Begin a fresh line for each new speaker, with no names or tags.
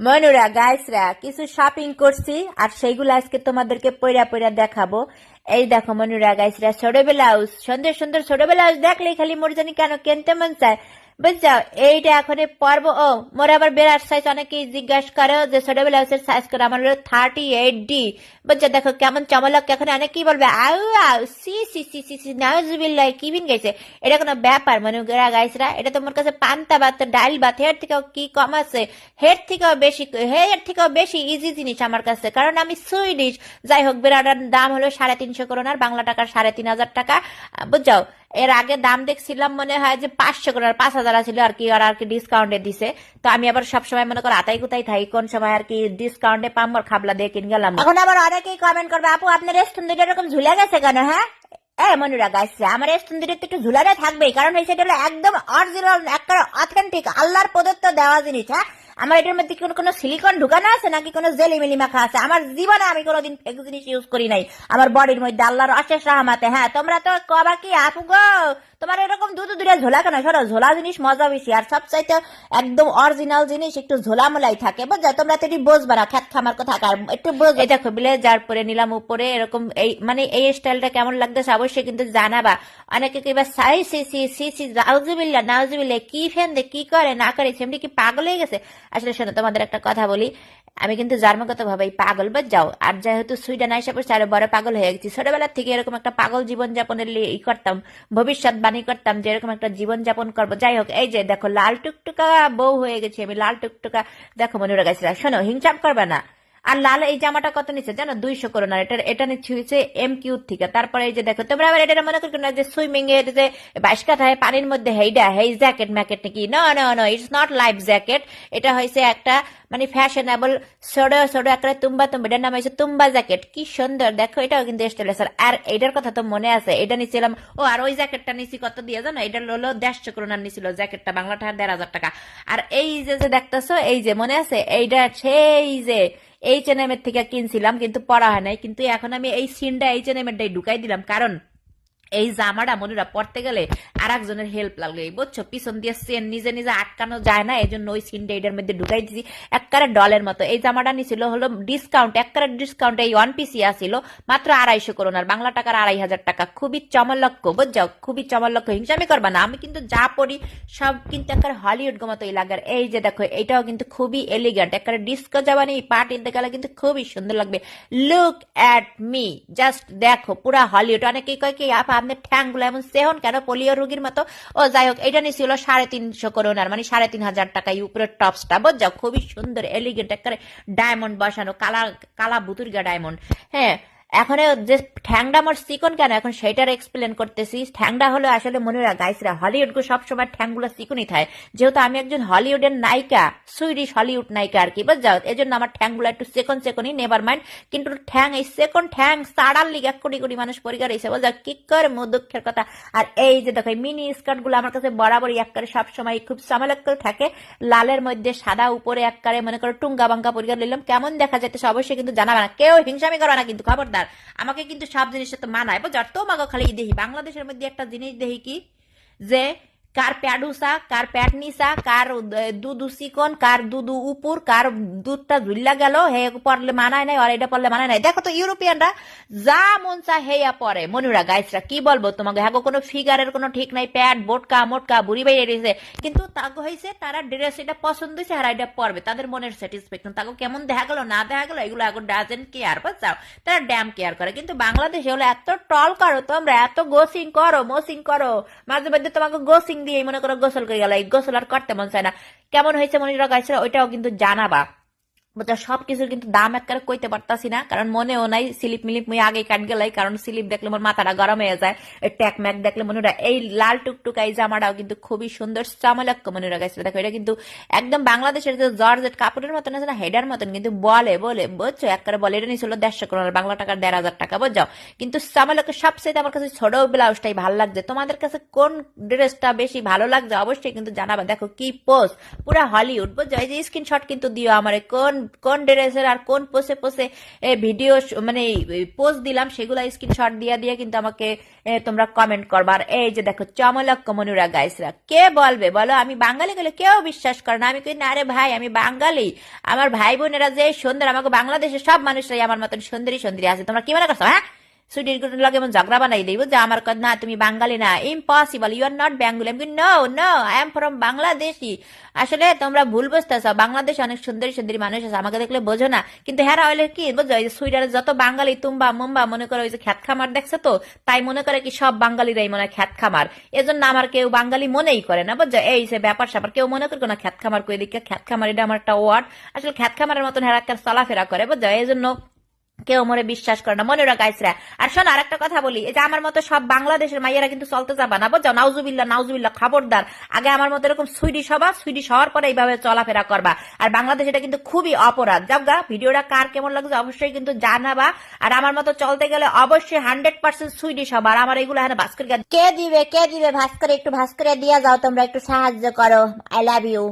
মনুরা গাইসরা কিছু শপিং করছি আর সেইগুলো আজকে তোমাদেরকে পয়রা পয়রা দেখাবো। এই দেখো মনুরা গাইসরা, ছোট ব্লাউজ, সুন্দর সুন্দর ছোট ব্লাউজ দেখলেই খালি মোর জানি কেন কিনতে মন চায়, বুঝছো? এইটা এখন পর্ব। ও মোর আবার বেড়ার সাইজ অনেকেই জিজ্ঞাসা করো যে ছোট ব্লাউজের সাইজ করে, আমার হলো 38D। বুঝছো? দেখো কেমন চমলক, এখন অনেকেই বলবে আউ আউ সি সি সি সি সি নাউজুবিল্লাহ কি বিন গেছে। এটা কোনো ব্যাপার মনুরা গাইসরা? এটা তোমার কাছে পান্তা ভাত ডাল ভাত হের থেকেও কি কম আছে? হের থেকেও বেশি ইজি জিনিস আমার কাছে, কারণ আমি সুইডিশ। যাই হোক, বেড়াটার দাম হলো 350 করোনার, বাংলা টাকার 3500 টাকা। বুঝছো? এর আগে দাম দেখছিলাম মনে হয় যে 500 করোনার, 5000 ছিল আর কি, আর কি ডিসকাউন্টে দিছে। তো আমি আবার সবসময় মনে করো আতাই কুতাই থাই, কোন সময় আর কি ডিসকাউন্টে পাম্বর খাবলা দিয়ে কিনে গেলাম। এখন আবার অনেকেই কমেন্ট করবে, আপু আপনার রেস্টুরেন্ট এরকম ঝুলে গেছে কেন? হ্যাঁ মনুরা গাইছে, আমার রেস্টুরেন্ট একটু ঝুলারে থাকবেই, কারণ হয়েছে এটা হলো একদম অরিজিনাল, একটা অথেন্টিক আল্লাহর প্রদত্ত দেওয়া জিনিস। হ্যাঁ, আমার এটার মধ্যে কোনো সিলিকন ঢুকানো আছে নাকি কোনো জেলি মিলি মাখা আছে? আমার জীবনে আমি কোনোদিন ফেক জিনিস ইউজ করি নাই আমার বডির মধ্যে, আল্লাহর অশেষ রহমতে। হ্যাঁ, তোমরা তো কবা কি আপু গো, তোমার এরকম দুটো দূরে ঝোলা কেন? সরো, ঝোলা জিনিস মজা বেশি, আর সবচাইতে একদম অরিজিনাল জিনিস একটু ঝোলামোলাই থাকে। বুঝছো? তোমরা তো এটি বুঝবা না, খ্যাত খামার কথা আর একটু বুঝ। এটা খুবলে যার পরে নিলাম উপরে এরকম, এই মানে এই স্টাইলটা কেমন লাগতেছে অবশ্যই কিন্তু জানাবা। অনেকে কিবা সাই সি সি সি সি নাউজুবিল্লাহ নাউজুবিল্লাহ, কি ফ্যান দে কি করে না করে, সেমনি কি পাগল হয়ে গেছে? আসলে শোনো, তোমাদের একটা কথা বলি, আমি কিন্তু জন্মগত ভাবে পাগল, বাদ যাও। আর যেহেতু সুইডেন আইসা পড়ছে আরো বড় পাগল হয়ে গেছি। ছোটবেলার থেকে এরকম একটা পাগল জীবন যাপনের ই করতাম, ভবিষ্যৎবাণী করতাম যে এরকম একটা জীবন যাপন করবো। যাই হোক, এই যে দেখো লাল টুকটুকা বউ হয়ে গেছি আমি, লাল টুকটুকা। দেখো মনে গেছিল, শোনো হিংসাপ করবে না। আর লাল এই জামাটা কত নিচ্ছে জানো? 200 করোনার। এটা নিচ্ছে হচ্ছে MQ থেকে। তারপরে এই যে দেখো, তোমরা আবার এটা মনে করো না যে সুইমিং এর যে 22 কাঠায় পানির মধ্যে হেইডা হেই জ্যাকেট ম্যাকেট নাকি? No no no, it's not life jacket. এটা হয়েছে একটা মানে ফ্যাশনেবল ছোট ছোট একটা তুম্বা তুম্বা, এটার নাম হয়েছে তুম্বা জ্যাকেট। কি সুন্দর দেখো, এটাও কিন্তু স্টাইলিশ। আর এটার কথা তো মনে আছে, এটা নিছিলাম। ও আর ওই জ্যাকেটটা নিছি কত দিয়ে জানো? এটা হলো 150 করোনার নিছিল জ্যাকেটটা, বাংলা টাকা 1500 টাকা। আর এই যে যে দেখতেছো, এই যে মনে আছে, এইটা সেই যে H&M এর থেকে কিনছিলাম, কিন্তু পরা হয় নাই। কিন্তু এখন আমি এই সিনটা H&M এর ঢুকাই দিলাম, কারণ এই জামাটা মনুরা পড়তে গেলে আর একজনের হেল্প লাগবে, বুঝছো? পিছন দিয়ে চেন নিজে নিজে আটকানো যায় না, এই জন্য ওই সিনটা এটার মধ্যে ঢুকাই দিছি একবারে ডলের মতো। এই জামাটা নিছিল হলো ডিসকাউন্ট, একবারে ডিসকাউন্ট, এই 1 পিসি আসছিল মাত্র 250 করোনার, বাংলা টাকার 2500 টাকা। খুবই চমলক্ষ, বুঝছো? খুবই চমলক্ষ। হিংসামি করবা না, আমি কিন্তু যা পড়ি সব কিন্তু একবারে হলিউড মতোই লাগে। আর এই যে দেখো, এটাও কিন্তু খুবই এলিগেন্ট, একবারে ডিস্কো যাবানি পার্টিতে গেলে কিন্তু খুবই সুন্দর লাগবে। লুক অ্যাট মি, জাস্ট দেখো পুরা হলিউড। অনেকেই কয় কি আপা আপনার ঠ্যাংগুলো এমন সেহন কেন, পোলিও রোগীর মতো? ও যাই হোক, এটা নিছিল 350 করোনার, মানে 3500 টাকায় উপরের টপসটা। বুঝছো? খুবই সুন্দর এলিগেন্ট, একটা ডায়মন্ড বসানো, কালা কালা বুতুরিগা ডায়মন্ড। হ্যাঁ, এখন যে ঠ্যাংটা আমার চিকন কেন, এখন সেটার এক্সপ্লেন করতেছি। ঠ্যাংটা হলো আসলে মনেরা গাইসরা, হলিউড গো সবসময় ঠ্যাংগুলো চিকনই থাকে, যেহেতু আমি একজন হলিউডের নায়িকা, সুইডিশ হলিউড নায়িকা আর কি। বুঝছো? এই জন্য আমার ঠ্যাংগুলো একটু সেকন সেকনই, নেভার মাইন্ড। কিন্তু ঠ্যাং, এই সেকন্ড ঠ্যাং সাড়ার লিগে 1 কোটি কোটি মানুষ পরিকার হয়েছে। বুঝা কি করে দুঃখের কথা। আর এই যে দেখো মিনি স্কার্ট গুলো আমার কাছে বরাবরই একবারে সবসময় খুব সামালক করে থাকে, লালের মধ্যে সাদা, উপরে একবারে মনে করো টুঙ্গা বাঙ্গা পরিকার নিলাম। কেমন দেখা যাইতেছে অবশ্যই কিন্তু জানাবে না, কেউ হিংসামি করো না কিন্তু, খবরদার। আমাকে কিন্তু সব জিনিসের তো মানায়, বুঝছো? তোমাকে খালি দেখি বাংলাদেশের মধ্যে একটা জিনিস দেখি কি, যে কার প্যাডুসা, কার প্যাটনিসা, কার দুধু চিকন, কার দুধু উপর, কার দুধটা ঝুল্লা গেল, হে পড়লে মানায় নাই, আর এটা পড়লে মানায় নাই। দেখো তো ইউরোপিয়ানরা যা মন চা হেয়া পরে মনুরা গাইসরা, কি বলবো তোমাকে, হ্যাঁ কোনো ফিগারের কোনো ঠিক নাই, প্যাট বোটকা মোটকা বুড়ি বাইরে রয়েছে, কিন্তু তাকে হয়েছে তারা ড্রেস এটা পছন্দ হয়েছে, আর এটা পরবে, তাদের মনের স্যাটিসফ্যাকশন। তাকে কেমন দেখা গেল না দেখা গেল এগুলো এখন ডাজেন্ট কেয়ার, বুঝছো? তারা ড্যাম কেয়ার করে। কিন্তু বাংলাদেশে হলো এত টল করো তোমরা, এত গোসিং করো মোসিং করো, মাঝে মধ্যে তোমাকে গোসিং দিয়ে মনে করো গোসল করে গেল, এই গোসল আর করতে মন চায় না। কেমন হয়েছে মনিরা গাইছে ওইটাও কিন্তু জানাবা। বুঝছো? সবকিছুর কিন্তু দাম একবারে কইতে পারতাছি না, কারণ মনেও নাই। স্লিপ মিলিপ মুই আগে কাট গেলাই, কারণ স্লিপ দেখলে মোর মাথাটা গরম হয়ে যায়, ট্যাক ম্যাক দেখলে মনে হয়। এই লাল টুকটুকা এই জামাটাও কিন্তু খুবই সুন্দর চামলাক্য মনে রাখাইছে। দেখো এটা কিন্তু একদম বাংলাদেশের যে জর্জেট কাপড়ের মতন আছে না, হেডার মতন কিন্তু বলে বলে, বুঝছো? একবারে বলে এটা নিয়েছিল 150 করোনার, বাংলা টাকার 1500 টাকা। বুঝছো? কিন্তু চামলাক্য সবচেয়ে আমার কাছে ছোট ব্লাউজটাই ভালো লাগছে। তোমাদের কাছে কোন ড্রেসটা বেশি ভালো লাগছে অবশ্যই কিন্তু জানাবা। দেখো কি পোস্ট, পুরা হলিউড। বুঝছো? এই যে স্ক্রিনশট কিন্তু দিও আমার, কোন কোন ড্রেসের আর কোন পোসে পোসে ভিডিও মানে পোস্ট দিলাম সেগুলো স্ক্রিনশট দিয়ে দিয়ে কিন্তু আমাকে তোমরা কমেন্ট করবা। আর এই যে দেখো চমলক কমনুরা গাইসরা, কে বলবে বলো আমি বাঙালি গেলে কেউ বিশ্বাস করে না। আমি কই না রে ভাই আমি বাঙালি, আমার ভাই বোনেরা যে সুন্দর, আমাকে বাংলাদেশের সব মানুষরাই আমার মতন সুন্দরী সুন্দরী আছে। তোমরা কি মনে করছো হ্যাঁ? সুইটির লাগে এমন ঝগড়া বানাই দিব যে আমার কথা না তুমি বাঙালি না, impossible, you are not Bengali. আমি no no, I am from Bangladeshi. আসলে তোমরা ভুল বুঝতেছ, বাংলাদেশে অনেক সুন্দরী সুন্দরী মানুষ আছে, আমাকে দেখলে বোঝো না। কিন্তু হ্যাঁ হইলে কি বুঝছো, এই সুইডারে যত বাঙালি তুম্বা মুম্বা মনে করো ওই যে খ্যাত খামার দেখছো তো, তাই মনে করে কি সব বাঙালিরাই মনে হয় খ্যাত খামার। এজন্য আমার কেউ বাঙালি মনেই করে না বুঝছো। এই যে ব্যাপার স্যাপার কেউ মনে করো না খ্যাত খামার কই দিকে, খ্যাত খামার এটা আমার একটা ওয়ার্ড। আসলে খ্যাত খামারের মতন হ্যাঁ একটা চলাফেরা করে বুঝছো, এই জন্য কেউ মনে বিশ্বাস করে না, মনে রাখাইছরা। আর শোনো আর একটা কথা বলি, এই যে আমার মতো সব বাংলাদেশের মাইয়ারা কিন্তু চলতে যাবা না বুঝছো, নাউজুবিল্লাহ নাউজুবিল্লাহ, খবরদার। আগে আমার মতো এরকম সুইডিশ হবা, সুইডিশ হওয়ার পরে এইভাবে চলাফেরা করবা। আর বাংলাদেশ এটা কিন্তু খুবই অপরাধ। যাও ভিডিওটা কার কেমন লাগছে অবশ্যই কিন্তু জানাবা। আর আমার মতো চলতে গেলে অবশ্যই 100% সুইডিশ হবা। আর আমার এগুলো হ্যাঁ ভাস্কর কে দিবে ভাস্কর, একটু ভাস্কর দিয়া যাও তোমরা, একটু সাহায্য করো। I love you.